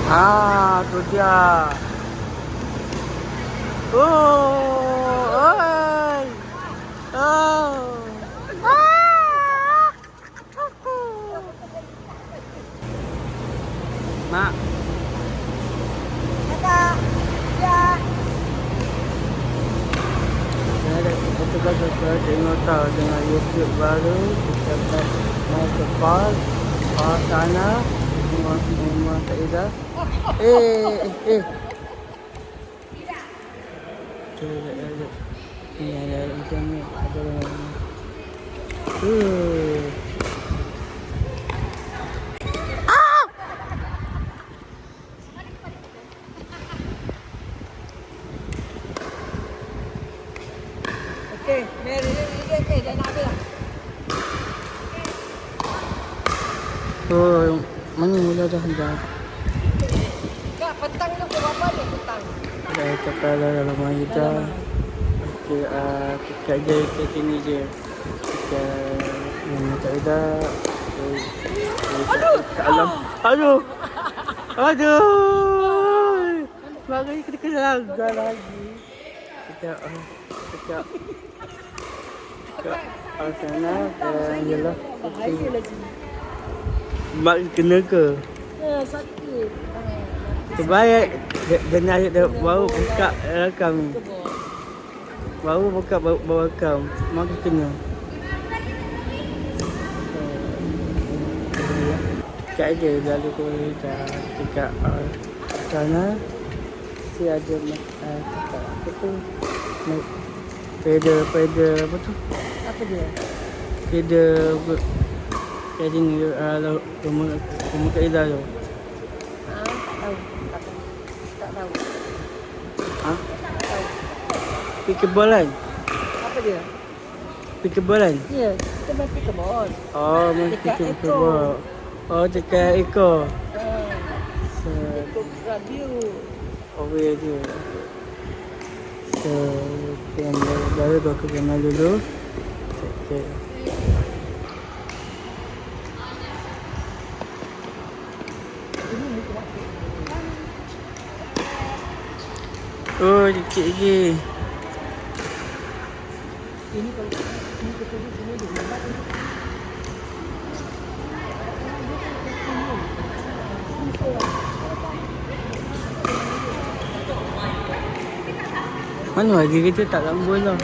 Tu dia. Oh, oi. Oh. Mak. Kakak. Ya. Kita tengok tahu dengan YouTube baru. Kita mau ke park. Sana. Rumah Kak Ida. Ini ada macam ni. Ada. Okey, Mary dah nak habis dah. Mana mula dah hendak. Kak, petang tu berapa ni petang? Dah cakap dalam rumah kita. Okey, kita je ke sini je. Kita rumah Kak Ida. Aduh. Aduh. Mari kita kena langgar lagi. Kita sana jelah. Bahayalah sini. Mak kena ke? Sakit. Terbaik dan ayat baru buka rakam. Baru buka bawa rakam. Mak kena. Cak je lalu kita dekat sana. Si ada apa tu? Pedal apa tu? Apa dia? Pedal jadi ni rumah Kak Ida tu. Tak tahu. Tak tahu. Pickleball kan? Apa dia? Pickleball kan? Ya, kita main pickleball. Oh, main Dekat pickleball. Oh, dekat ekor. Ikut radio. Oh, ya je. So, yang baru aku kenal dulu. Okay. Oh, sikit lagi. Ini kalau ini ketemu sini dia lambat. Mana lagi kita tak lambul lah.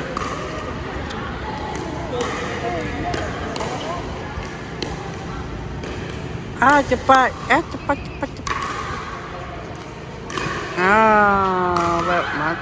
Cepat. Cepat. Baik, mak.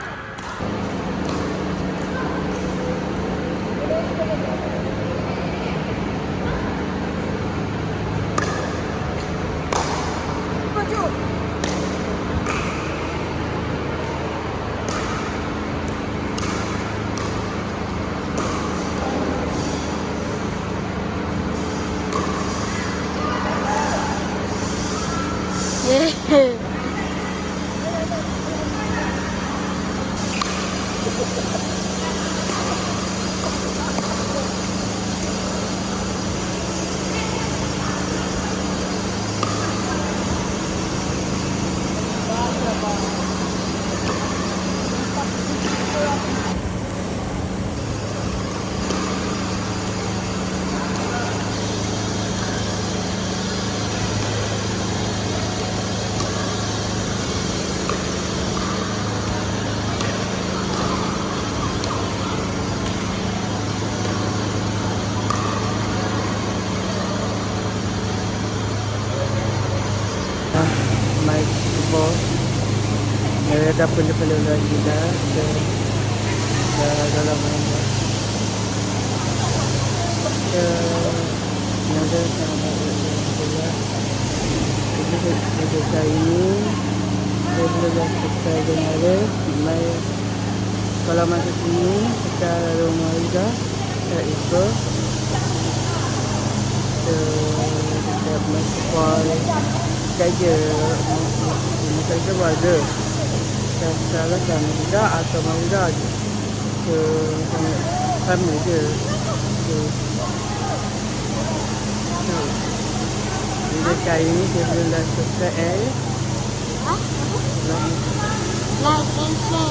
Ada perlu lagi dah dalam rumah. Ada sama juga. Jadi saya ini boleh kita dengar mai kalau masuk sini kita rumah juga kita ikut kita masuk saja kita ada salah kami tidak atau tidak aja kami je jadi kali ini saya belum dah subscribe Ha? Apa? Like. Like and share.